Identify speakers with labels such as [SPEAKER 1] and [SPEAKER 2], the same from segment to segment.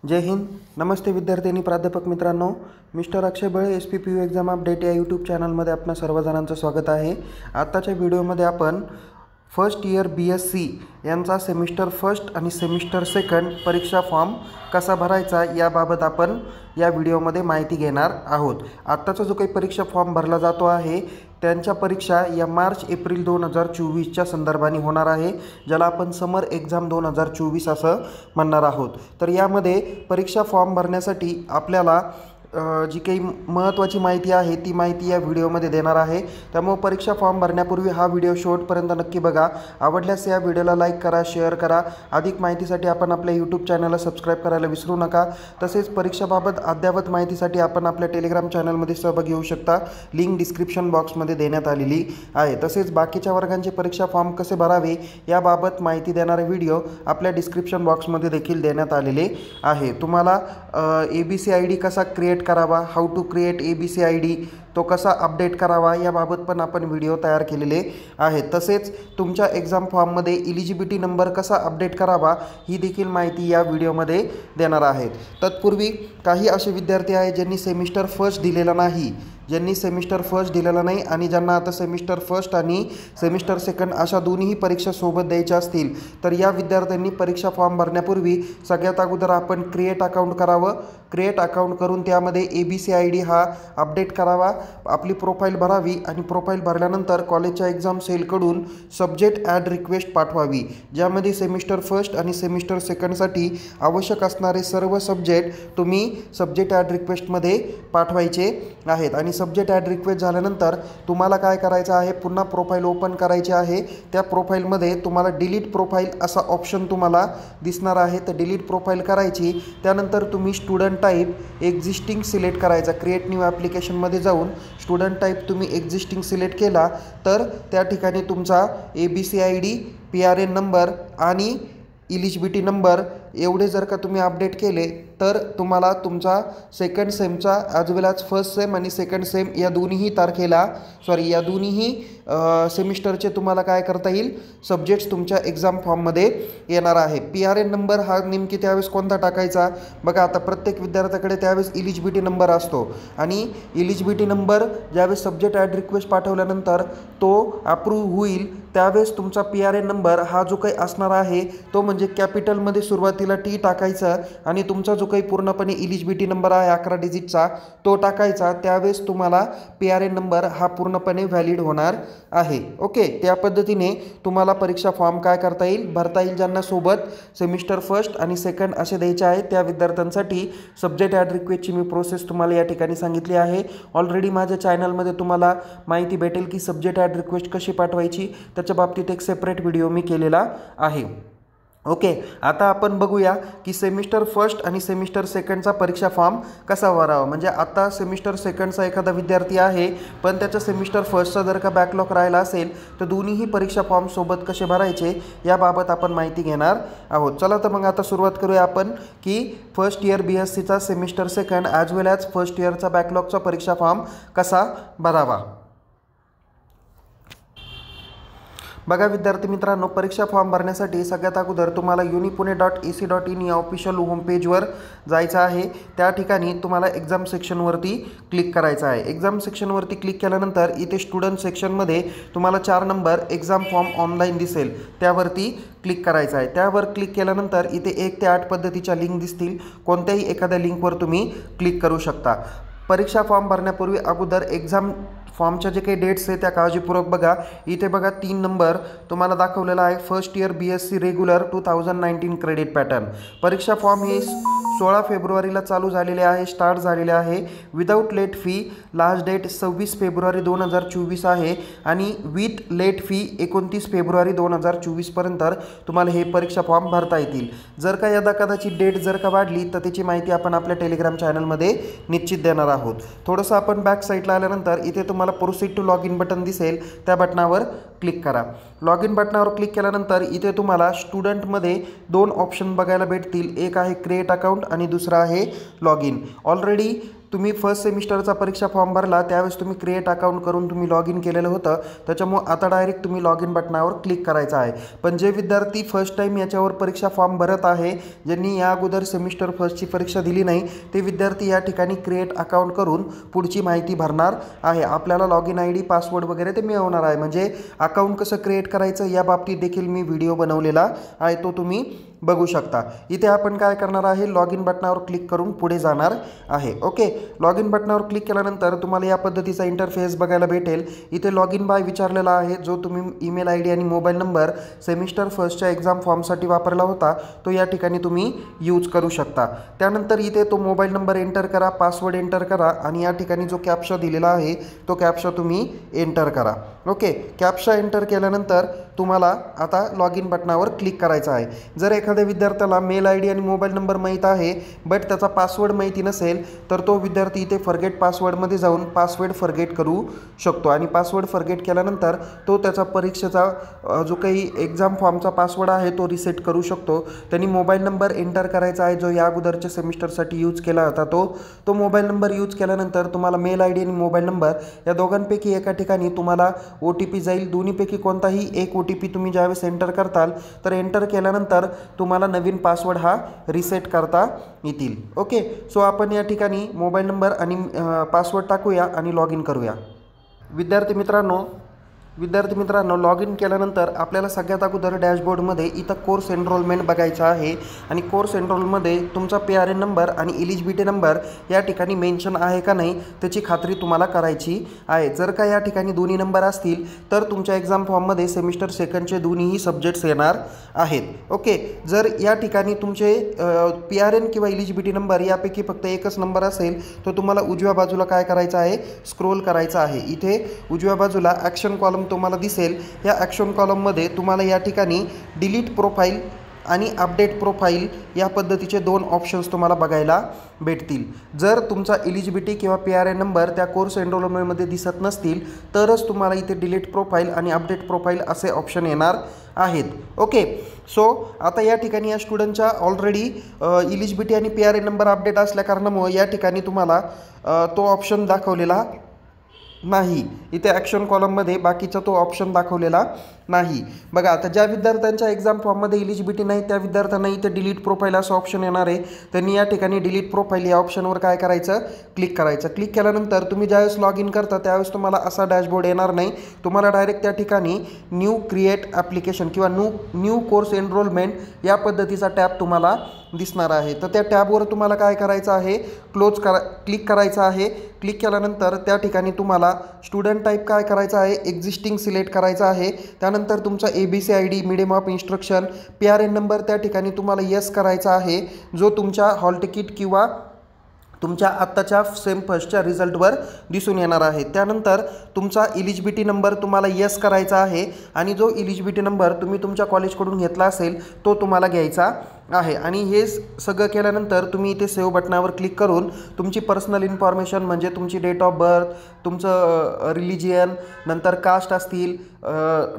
[SPEAKER 1] जय हिंद. नमस्ते विद्यार्थ्यांनी, प्राध्यापक मित्रांनो. मिस्टर अक्षय बळे SPPU एक्झाम अपडेट या यूट्यूब चॅनलमध्ये आपणा सर्वजणांचं स्वागत आहे. आत्ताच्या व्हिडिओमध्ये आपण फर्स्ट इयर BSc यांचा सेमिस्टर फर्स्ट आणि सेमिस्टर सेकंड परीक्षा फॉर्म कसा भरायचा याबाबत आपण या व्हिडिओमध्ये माहिती घेणार आहोत. आत्ताचा जो काही परीक्षा फॉर्म भरला जातो आहे त्यांच्या परीक्षा या मार्च-एप्रिल 2024च्या संदर्भाने होणार आहे, ज्याला आपण समर एक्झाम 2024 असं म्हणणार आहोत. तर यामध्ये परीक्षा फॉर्म भरण्यासाठी आपल्याला जी काही महत्त्वाची माहिती आहे ती माहिती या व्हिडिओमध्ये देणार आहे. त्यामुळे परीक्षा फॉर्म भरण्यापूर्वी हा व्हिडिओ शेवटपर्यंत नक्की बघा. आवडल्यास या व्हिडिओला लाईक करा, शेअर करा. अधिक माहितीसाठी आपण आपल्या यूट्यूब चॅनलला सबस्क्राईब करायला विसरू नका. तसेच परीक्षाबाबत अद्ययावत माहितीसाठी आपण आपल्या टेलिग्राम चॅनलमध्ये सहभागी होऊ शकता. लिंक डिस्क्रिप्शन बॉक्समध्ये देण्यात आलेली आहे. तसेच बाकीच्या वर्गांचे परीक्षा फॉर्म कसे भरावे याबाबत माहिती देणारे व्हिडिओ आपल्या डिस्क्रिप्शन बॉक्समध्ये देखील देण्यात आलेले आहे. तुम्हाला ABC ID कसा क्रिएट करावा, how to create ABC ID, तो कसा अपडेट करावा याबाबत पण आपण व्हिडिओ तयार केलेले आहेत. तसेच तुमच्या एक्झाम फॉर्ममध्ये इलिजिबिलिटी नंबर कसा अपडेट करावा ही देखील माहिती या व्हिडिओमध्ये देणार आहेत. तत्पूर्वी काही असे विद्यार्थी आहेत ज्यांनी सेमिस्टर फर्स्ट दिलेला नाही, आणि ज्यांना आता सेमिस्टर फर्स्ट आणि सेमिस्टर सेकंड अशा दोन्ही परीक्षा सोबत द्यायच्या असतील तर या विद्यार्थ्यांनी परीक्षा फॉर्म भरण्यापूर्वी सगळ्यात अगोदर आपण क्रिएट अकाउंट करावं. क्रिएट अकाउंट करून त्यामध्ये ABC ID हा अपडेट करावा, आपली प्रोफाईल भरावी आणि प्रोफाईल भरल्यानंतर कॉलेजच्या एक्झाम सेलकडून सब्जेक्ट ॲड रिक्वेस्ट पाठवावी, ज्यामध्ये सेमिस्टर फर्स्ट आणि सेमिस्टर सेकंडसाठी आवश्यक असणारे सर्व सब्जेक्ट तुम्ही सब्जेक्ट ॲड रिक्वेस्टमध्ये पाठवायचे आहेत. आणि सब्जेक्ट ॲड रिक्वेस्ट झाल्यानंतर तुम्हाला काय करायचं आहे, पुन्हा प्रोफाईल ओपन करायची आहे. त्या प्रोफाईलमध्ये तुम्हाला डिलीट प्रोफाईल असा ऑप्शन तुम्हाला दिसणार आहे, तर डिलीट प्रोफाईल करायची. त्यानंतर तुम्ही स्टुडंट टाईप एक्झिस्टिंग सिलेक्ट करायचा. क्रिएट न्यू ॲप्लिकेशनमध्ये जाऊन स्टुडंट टाईप तुम्ही एक्झिस्टिंग सिलेक्ट केला तर त्या ठिकाणी तुमचा ABC ID, PRN नंबर आणि इलिजिबिलिटी नंबर एवढे जर का तुम्ही अपडेट केले तर तुम्हाला तुमचा second सेमचा as well as first sem आणि सेकंड सेम या दोन्ही सेमिस्टरचे तुम्हाला काय करता येईल, सब्जेक्ट्स तुमच्या एक्झाम फॉर्ममध्ये येणार आहे. PRN नंबर हा नेमकी त्यावेळेस कोणता टाकायचा बघा. आता प्रत्येक विद्यार्थ्याकडे त्यावेळेस इलिजिबिलिटी नंबर असतो आणि इलिजिबिलिटी नंबर ज्यावेळेस सब्जेक्ट ॲड रिक्वेस्ट पाठवल्यानंतर तो अप्रूव्ह होईल त्यावेळेस तुमचा PRN नंबर हा जो काही असणार आहे तो म्हणजे कॅपिटलमध्ये सुरुवातीला T टाकायचा आणि तुमचा जो काही पूर्णपणे इलिजिबिलिटी नंबर आहे 11 डिजिटचा तो टाकायचा. त्यावेळेस तुम्हाला PRN नंबर हा पूर्णपणे व्हॅलिड होणार आहे. ओके, त्या पद्धतीने तुम्हाला परीक्षा फॉर्म काय करता येईल, भरता येईल. ज्यांना सोबत सेमिस्टर फर्स्ट आणि सेकंड असे द्यायचे आहेत त्या विद्यार्थ्यांसाठी सब्जेक्ट ॲड रिक्वेस्टची मी प्रोसेस तुम्हाला या ठिकाणी सांगितली आहे. ऑलरेडी माझ्या चॅनलमध्ये तुम्हाला माहिती भेटेल की सब्जेक्ट ॲड रिक्वेस्ट कशी पाठवायची, त्याच्या बाबतीत एक सेपरेट व्हिडिओ मी केलेला आहे. ओके, आता आपण बघूया की सेमिस्टर फर्स्ट आणि सेमिस्टर सेकंडचा परीक्षा फॉर्म कसा भरावा. म्हणजे आता सेमिस्टर सेकंडचा एखादा विद्यार्थी आहे पण त्याचा सेमिस्टर फर्स्टचा जर का बॅकलॉग राहिला असेल तर दोन्हीही परीक्षा फॉर्म सोबत कसे भरायचे याबाबत आपण माहिती घेणार आहोत. चला तर मग आता सुरुवात करूया आपण की फर्स्ट इयर BScचा semester second as well as first इयरचा बॅकलॉगचा परीक्षा फॉर्म कसा भरावा. बघा विद्यार्थी मित्रांनो, परीक्षा फॉर्म भरण्यासाठी सगळ्यात अगोदर तुम्हाला unipune.ac.in या ऑफिशियल होम पेजवर जायचं आहे. त्या ठिकाणी तुम्हाला एक्झाम सेक्शनवरती क्लिक करायचं आहे. एक्झाम सेक्शनवरती क्लिक केल्यानंतर इथे स्टुडंट सेक्शनमध्ये तुम्हाला 4 नंबर एक्झाम फॉर्म ऑनलाईन दिसेल, त्यावरती क्लिक करायचं आहे. त्यावर क्लिक केल्यानंतर इथे 1 ते 8 पद्धतीच्या लिंक दिसतील. कोणत्याही एखाद्या लिंकवर तुम्ही क्लिक करू शकता. परीक्षा फॉर्म भरण्यापूर्वी अगोदर एक्झाम फॉर्मच्या जे काही डेट्स आहे त्या काळजीपूर्वक बघा. इथे बघा 3 नंबर तुम्हाला दाखवलेला आहे, first year BSc regular 2019 credit pattern. परीक्षा फॉर्म ही 16 फेब्रुवारीला चालू झालेले आहे, स्टार्ट झालेले आहे. Without late fee last date 26 फेब्रुवारी 2024 आहे आणि विथ लेट फी 29 फेब्रुवारी 2024पर्यंत तुम्हाला हे परीक्षा फॉर्म भरता येतील. जर का यदा कदाचित डेट जर का वाढली तर त्याची माहिती आपण आपल्या टेलिग्राम चॅनलमध्ये निश्चित देणार आहोत. थोडंसं आपण बॅक साईडला आल्यानंतर इथे तुम्हाला proceed to log in button दिसेल, त्या बटनावर क्लिक करा. लॉग इन बटनावर क्लिक केल्यानंतर इथे तुम्हाला स्टुडंटमध्ये 2 ऑप्शन बघायला भेटतील. एक आहे क्रिएट अकाउंट आणि दुसरा आहे लॉग इन. ऑलरेडी तुम्ही फर्स्ट सेमिस्टरचा परीक्षा फॉर्म भरला त्यावेळेस तुम्ही क्रिएट अकाउंट करून तुम्ही लॉग इन केलेलं होतं, त्याच्यामुळे आता डायरेक्ट तुम्ही लॉग इन बटनावर क्लिक करायचं आहे. पण जे विद्यार्थी फर्स्ट टाईम याच्यावर परीक्षा फॉर्म भरत आहे, ज्यांनी या अगोदर सेमिस्टर फर्स्टची परीक्षा दिली नाही, ते विद्यार्थी या ठिकाणी क्रिएट अकाउंट करून पुढची माहिती भरणार आहे. आपल्याला लॉग इन ID पासवर्ड वगैरे ते मिळवणार आहे. म्हणजे अकाउंट कसं क्रिएट करायचं या बाबतीत देखील मी व्हिडिओ बनवलेला आहे, तो तुम्ही बघू शकता. इथे आपण काय करणार आहे, लॉग इन बटनावर क्लिक करून पुढे जाणार आहे. ओके, लॉग इन बटनावर क्लिक केल्यानंतर तुम्हाला या पद्धतीचा इंटरफेस बघायला भेटेल. इथे लॉग इन बाय विचारलेला आहे, जो तुम्ही ईमेल ID आणि मोबाईल नंबर सेमिस्टर फर्स्टच्या एक्झाम फॉर्मसाठी वापरला होता तो या ठिकाणी तुम्ही यूज करू शकता. त्यानंतर इथे तो मोबाईल नंबर एंटर करा, पासवर्ड एंटर करा आणि या ठिकाणी जो कॅप्चा दिलेला आहे तो कॅप्चा तुम्ही एंटर करा. ओके, कॅप्चा एंटर केल्यानंतर तुम्हाला आता लॉग इन बटनावर क्लिक करायचं आहे. जर एखाद्या विद्यार्थ्याला मेल ID आणि मोबाईल नंबर माहीत आहे बट त्याचा पासवर्ड माहिती नसेल तर तो विद्यार्थी इथे फॉरगेट पासवर्डमध्ये जाऊन पासवर्ड फॉरगेट करू शकतो आणि पासवर्ड फॉरगेट केल्यानंतर तो त्याचा परीक्षेचा जो काही एक्झाम फॉर्मचा पासवर्ड आहे तो रिसेट करू शकतो. त्यांनी मोबाईल नंबर एंटर करायचा आहे जो या अगोदरच्या सेमिस्टरसाठी यूज केला होता तो मोबाईल नंबर यूज केल्यानंतर तुम्हाला मेल ID आणि मोबाईल नंबर या दोघांपैकी एका ठिकाणी तुम्हाला OTP जाईल. दोन्हीपैकी कोणताही एक OTP तुम्ही ज्यावेळेस एंटर करताल तर एंटर केल्यानंतर तुम्हाला नवीन पासवर्ड हा रिसेट करता येतील. ओके, सो आपण या ठिकाणी मोबाईल नंबर आणि पासवर्ड टाकूया आणि लॉग इन करूया. विद्यार्थी मित्रांनो लॉग इन केल्यानंतर आपल्याला सगळ्यात अगोदर डॅशबोर्डमध्ये इथं कोर्स एनरोलमेंट बघायचं आहे आणि कोर्स एनरोलमध्ये तुमचा PRN नंबर आणि एलिजिबिलिटी नंबर या ठिकाणी मेन्शन आहे का नाही त्याची खात्री तुम्हाला करायची आहे. जर का या ठिकाणी दोन्ही नंबर असतील तर तुमच्या एक्झाम फॉर्ममध्ये सेमिस्टर सेकंडचे दोन्हीही सब्जेक्ट्स येणार आहेत. ओके, जर या ठिकाणी तुमचे PRN किंवा एलिजिबिलिटी नंबर यापैकी फक्त एकच नंबर असेल तर तुम्हाला उजव्या बाजूला काय करायचं आहे, स्क्रोल करायचं आहे. इथे उजव्या बाजूला ॲक्शन कॉलम तुम्हाला दिसेल. या ॲक्शन कॉलममध्ये तुम्हाला या ठिकाणी डिलीट प्रोफाईल आणि अपडेट प्रोफाईल या पद्धतीचे दोन ऑप्शन्स तुम्हाला बघायला भेटतील. जर तुमचा एलिजिबिलिटी किंवा PRN नंबर त्या कोर्स एनरोलमेंटमध्ये दिसत नसतील तरच तुम्हाला इथे डिलीट प्रोफाईल आणि अपडेट प्रोफाईल असे ऑप्शन येणार आहेत. ओके, सो आता या ठिकाणी या स्टुडंटच्या ऑलरेडी एलिजिबिलिटी आणि PRN नंबर अपडेट असल्या कारणामुळे या ठिकाणी तुम्हाला तो ऑप्शन दाखवलेला नाही. इथे ॲक्शन कॉलममध्ये बाकीचा तो ऑप्शन दाखवलेला नाही. बघा, आता ज्या विद्यार्थ्यांच्या एक्झाम फॉर्ममध्ये एलिजिबिलिटी नाही त्या विद्यार्थ्यांना इथे डिलीट प्रोफाईल असं ऑप्शन येणार आहे. त्यांनी या ठिकाणी डिलीट प्रोफाईल या ऑप्शनवर काय करायचं, क्लिक करायचं. क्लिक केल्यानंतर तुम्ही ज्यावेळेस लॉग इन करता त्यावेळेस तुम्हाला असा डॅशबोर्ड येणार नाही. तुम्हाला डायरेक्ट त्या ठिकाणी न्यू क्रिएट ॲप्लिकेशन किंवा न्यू कोर्स एनरोलमेंट या पद्धतीचा टॅब तुम्हाला दिसणार आहे. तर त्या टॅबवर तुम्हाला काय करायचं आहे, क्लिक करायचं आहे. क्लिक केल्यानंतर त्या ठिकाणी तुम्हाला स्टुडंट टाईप काय करायचं आहे, एक्झिस्टिंग सिलेक्ट करायचं आहे. त्यानंतर तुमचा ABC ID, medium of instruction, PRN number त्या ठिकाणी तुम्हाला येस करायचा आहे जो तुमच्या हॉल तिकीट किंवा तुमच्या आत्ताच्या सेम फर्स्टच्या रिझल्टवर दिसून येणार आहे. त्यानंतर तुमचा एलिजिबिलिटी नंबर तुम्हाला येस करायचा आहे आणि जो एलिजिबिलिटी नंबर तुम्ही तुमच्या कॉलेजकडून घेतला असेल तो तुम्हाला घ्यायचा आहे. आणि हे सगळं केल्यानंतर तुम्ही इथे सेव्ह बटनावर क्लिक करून तुमची पर्सनल इन्फॉर्मेशन म्हणजे तुमची डेट ऑफ बर्थ, तुमचं रिलिजियन, नंतर कास्ट असतील,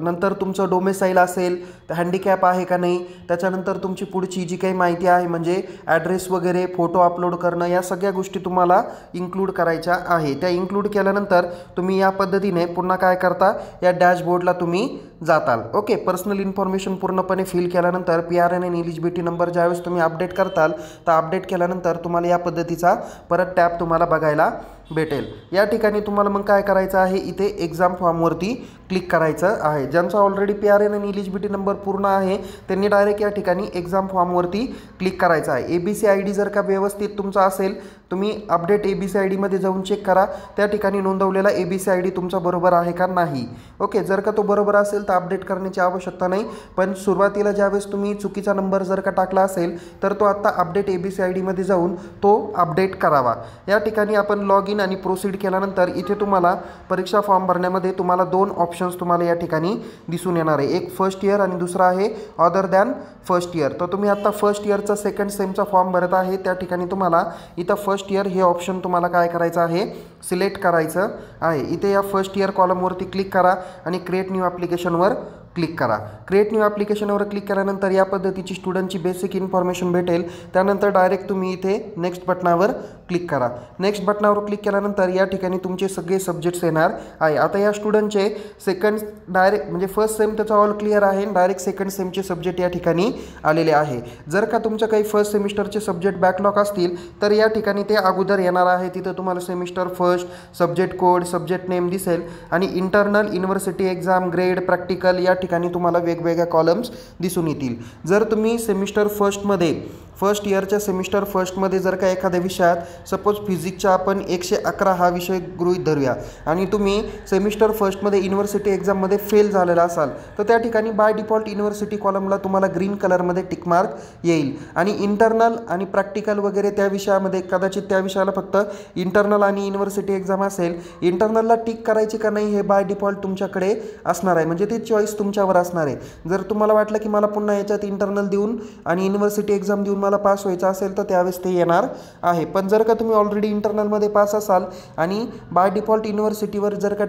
[SPEAKER 1] नंतर तुमचं डोमेसाईल असेल, हँडिकॅप आहे का नाही, त्याच्यानंतर तुमची पुढची जी काही माहिती आहे म्हणजे ॲड्रेस वगैरे, फोटो अपलोड करणं, या सगळ्या गोष्टी तुम्हाला इन्क्लूड करायच्या आहे. त्या इन्क्लूड केल्यानंतर तुम्ही या पद्धतीने पुन्हा काय करता, या डॅशबोर्डला तुम्ही जाताल. ओके, पर्सनल इन्फॉर्मेशन पूर्णपणे फिल केल्यानंतर PRN आणि एलिजिबिलिटी नंबर ज्यावेळेस तुम्ही अपडेट करताल तर अपडेट केल्यानंतर तुम्हाला या पद्धतीचा परत टॅब तुम्हाला बघायला भेटेल. या ठिकाणी तुम्हाला मग काय करायचं आहे, इथे एक्झाम फॉर्मवरती क्लिक करायचं आहे. ज्यांचा ऑलरेडी PRN आणि एलिजिबिलिटी नंबर पूर्ण आहे त्यांनी डायरेक्ट या ठिकाणी एक्झाम फॉर्मवरती क्लिक करायचं आहे. ABC ID जर का व्यवस्थित तुमचा असेल तुम्ही अपडेट ABC ID मध्ये जाऊन चेक करा, त्या ठिकाणी नोंदवलेला ABC ID तुमचा बरोबर आहे का नाही. ओके, जर का तो बरोबर असेल तर अपडेट करण्याची आवश्यकता नाही. पण सुरुवातीला ज्यावेळेस तुम्ही चुकीचा नंबर जर का टाकला असेल तर तो आता अपडेट ABC ID मध्ये जाऊन तो अपडेट करावा. या ठिकाणी आपण लॉग इन आणि प्रोसीड केल्यानंतर इथे तुम्हाला परीक्षा फॉर्म भरण्यामध्ये तुम्हाला दोन ऑप्शन्स तुम्हाला या ठिकाणी दिसून येणार आहे. एक फर्स्ट इयर आणि दुसरा आहे अदर दॅन फर्स्ट इयर. तर तुम्ही आता फर्स्ट इयरचा सेकंड सेमचा फॉर्म भरत आहे, त्या ठिकाणी तुम्हाला इथं फर्स्ट इयर हे ऑप्शन तुम्हाला काय करायचं आहे, सिलेक्ट करायचं आहे. इथे या फर्स्ट इयर कॉलमवरती क्लिक करा आणि क्रिएट न्यू ॲप्लिकेशनवर क्लिक करा. क्रिएट न्यू ॲप्लिकेशनवर क्लिक केल्यानंतर या पद्धतीची स्टुडंटची बेसिक इन्फॉर्मेशन भेटेल. त्यानंतर डायरेक्ट तुम्ही इथे नेक्स्ट बटनावर क्लिक करा। नेक्स्ट बटनावर क्लिक केल्यानंतर या ठिकाणी तुमचे सगळे सब्जेक्ट्स येणार आहे। आता या स्टुडंटचे सेकंड डायरेक्ट म्हणजे फर्स्ट सेम त्याचा ऑल क्लिअर आहे, डायरेक्ट सेकंड सेमचे सब्जेक्ट या ठिकाणी आलेले आहे। जर का तुमच्या काही फर्स्ट सेमिस्टरचे सब्जेक्ट बॅकलॉग असतील तर या ठिकाणी ते अगोदर येणार आहे। तिथं तुम्हाला semester first, subject code, subject name दिसेल आणि internal, university exam, grade, practical या ठिकाणी तुम्हाला वेगवेगळ्या कॉलम्स दिसून येतील। जर तुम्ही सेमिस्टर फर्स्टमध्ये फर्स्ट इयरच्या सेमिस्टर फर्स्टमध्ये जर का एखाद्या विषयात सपोज फिजिक्सचा आपण 111 हा विषय गृहीत धरूया आणि तुम्ही सेमिस्टर फर्स्टमध्ये युनिव्हर्सिटी एक्झाममध्ये फेल झालेला असाल तर त्या ठिकाणी बाय डिफॉल्ट युनिव्हर्सिटी कॉलमला तुम्हाला ग्रीन कलरमध्ये टिक मार्क येईल आणि इंटरनल आणि प्रॅक्टिकल वगैरे त्या विषयामध्ये कदाचित त्या विषयाला फक्त इंटरनल आणि युनिव्हर्सिटी एक्झाम असेल, इंटरनलला टिक करायची का नाही हे बाय डिफॉल्ट तुमच्याकडे असणार आहे, म्हणजे ते चॉईस तुमच्यावर असणार आहे। जर तुम्हाला वाटलं की मला पुन्हा याच्यात इंटरनल देऊन आणि युनिव्हर्सिटी एक्झाम देऊन मला पास व्हायचं असेल तर त्यावेळेस ते येणार आहे। पण जर का तुम्ही ऑलरेडी इंटरनलमध्ये पास असाल आणि बाय डिफॉल्ट युनिव्हर्सिटीवर जर का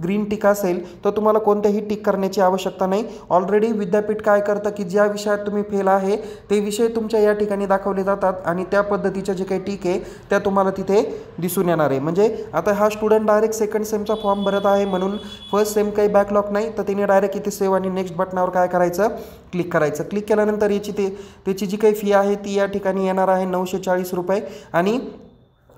[SPEAKER 1] ग्रीन टिक असेल तर तुम्हाला कोणत्याही टिक करण्याची आवश्यकता नाही। ऑलरेडी विद्यापीठ काय करतं की ज्या विषयात तुम्ही फेल आहे ते विषय तुमच्या या ठिकाणी दाखवले जातात आणि त्या पद्धतीच्या जे काही टिक आहे त्या तुम्हाला तिथे दिसून येणार आहे। म्हणजे आता हा स्टुडंट डायरेक्ट सेकंड सेमचा फॉर्म भरत आहे म्हणून फर्स्ट सेम काही बॅकलॉग नाही, तर तिने डायरेक्ट इथे सेव्ह आणि नेक्स्ट बटनावर काय करायचं, क्लिक करायचं। क्लिक केल्यानंतर त्याची जी काही फी आहे ती या ठिकाणी येणार आहे 940 रुपये आणि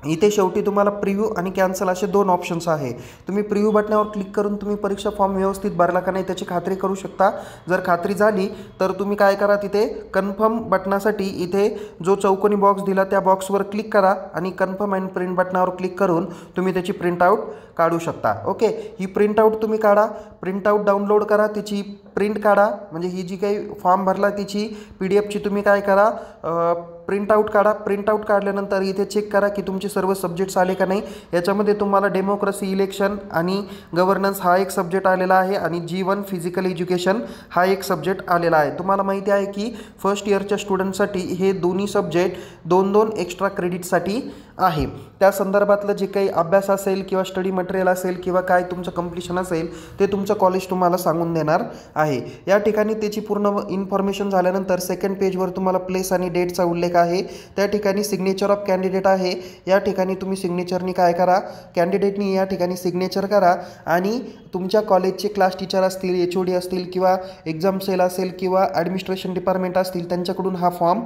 [SPEAKER 1] इथे शेवटी तुम्हाला प्रिव्ह्यू आणि कॅन्सल असे दोन ऑप्शन्स आहे। तुम्ही प्रिव्ह्यू बटनावर क्लिक करून तुम्ही परीक्षा फॉर्म व्यवस्थित भरला का नाही त्याची खात्री करू शकता। जर खात्री झाली तर तुम्ही काय करा, तिथे कन्फर्म बटनासाठी इथे जो चौकोनी बॉक्स दिला त्या बॉक्सवर क्लिक करा आणि कन्फर्म अँड प्रिंट बटनावर क्लिक करून तुम्ही त्याची प्रिंटआउट काढू शकता। ओके, ही प्रिंटआउट तुम्ही काढा, प्रिंटआउट डाउनलोड करा, तिची प्रिंट काढा, म्हणजे ही जी काही फॉर्म भरला तिची PDF ची तुम्ही काय करा, प्रिंटआउट काढा। प्रिंटआउट काढल्यानंतर इथे चेक करा की तुमचे सर्व सब्जेक्ट्स आले का नाही। याच्यामध्ये तुम्हाला डेमोक्रेसी, इलेक्शन आणि गव्हर्नन्स हा एक सब्जेक्ट आलेला आहे आणि G1 फिजिकल एज्युकेशन हा एक सब्जेक्ट आलेला आहे। तुम्हाला माहिती आहे की फर्स्ट इयरच्या स्टुडंटसाठी हे दोन्ही सब्जेक्ट 2-2 एक्स्ट्रा क्रेडिटसाठी आहे। त्या संदर्भातलं जे काही अभ्यास असेल किंवा स्टडी मटेरियल असेल किंवा काय तुमचं कंप्लीशन असेल ते तुमचं कॉलेज तुम्हाला सांगून देणार आहे। या ठिकाणी त्याची पूर्ण इन्फॉर्मेशन झाल्यानंतर सेकंड पेजवर तुम्हाला प्लेस आणि डेटचा उल्लेख आहे। त्या ठिकाणी सिग्नेचर ऑफ कॅन्डिडेट आहे, या ठिकाणी तुम्ही सिग्नेचरनी काय करा, कॅन्डिडेटनी या ठिकाणी सिग्नेचर करा आणि तुमच्या कॉलेजचे क्लास टीचर असतील, HOD असतील किंवा एक्झाम सेल असेल किंवा ॲडमिनिस्ट्रेशन डिपार्टमेंट असतील त्यांच्याकडून हा फॉर्म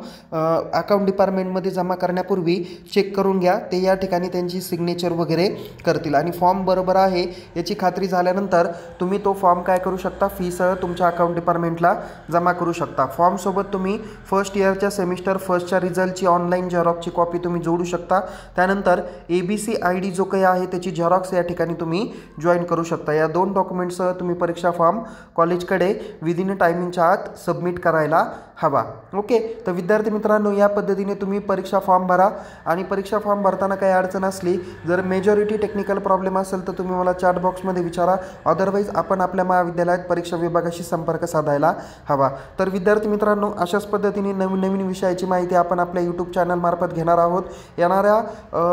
[SPEAKER 1] अकाउंट डिपार्टमेंटमध्ये जमा करण्यापूर्वी चेक करून घ्या। ते या ठिकाणी त्यांची सिग्नेचर वगैरे करतील आणि फॉर्म बरोबर आहे याची खात्री झाल्यानंतर तुम्ही तो फॉर्म काय करू शकता, फीसह तुमच्या अकाउंट डिपार्टमेंटला जमा करू शकता। फॉर्मसोबत तुम्ही फर्स्ट इयरच्या सेमिस्टर फर्स्टच्या रिझल्टची ऑनलाईन झेरॉक्सची कॉपी तुम्ही जोडू शकता। त्यानंतर ABC ID जो काही आहे त्याची झेरॉक्स या ठिकाणी तुम्ही जॉईन करू शकता। या दोन डॉक्युमेंट्ससह तुम्ही परीक्षा फॉर्म कॉलेजकडे विदिन टायमिंगच्या आत सबमिट करायला हवा। ओके, तर विद्यार्थी मित्रांनो या पद्धतीने तुम्ही परीक्षा फॉर्म भरा आणि परीक्षा फॉर्म भरताना काही अडचण असली, जर मेजॉरिटी टेक्निकल प्रॉब्लेम असेल तर तुम्ही मला चॅट बॉक्समध्ये विचारा, अदरवाईज आपण आपल्या महाविद्यालयात परीक्षा विभागाशी संपर्क साधायला हवा। तर विद्यार्थी मित्रांनो अशाच पद्धतीने नवीन नवीन विषयाची माहिती आपण आपल्या यूट्यूब चॅनलमार्फत घेणार आहोत। येणाऱ्या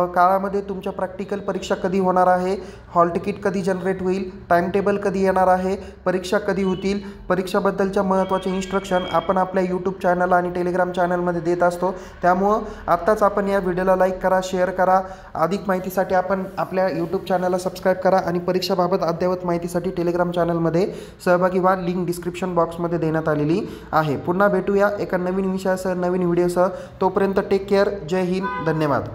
[SPEAKER 1] काळामध्ये तुमच्या प्रॅक्टिकल परीक्षा कधी होणार आहे, हॉल तिकीट कधी जनरेट होईल, टाइम टेबल कधी येणार आहे, परीक्षा कधी होतील, परीक्षाबद्दलच्या महत्त्वाचे इन्स्ट्रक्शन आपण आपल्या यूट्यूब चॅनल आणि टेलिग्राम चॅनलमध्ये देत असतो। त्यामुळं आत्ताच आपण या व्हिडिओला लाईक करा, शेअर करा। अधिक माहितीसाठी आपण आपल्या यूट्यूब चॅनलला सबस्क्राईब करा आणि परीक्षाबाबत अद्ययावत माहितीसाठी टेलिग्राम चॅनलमध्ये सहभागी व्हा। लिंक डिस्क्रिप्शन बॉक्समध्ये देण्यात आलेली आहे। पुन्हा भेटूया एका नवीन विषयासह, नवीन व्हिडिओसह। तोपर्यंत टेक केअर, जय हिंद, धन्यवाद।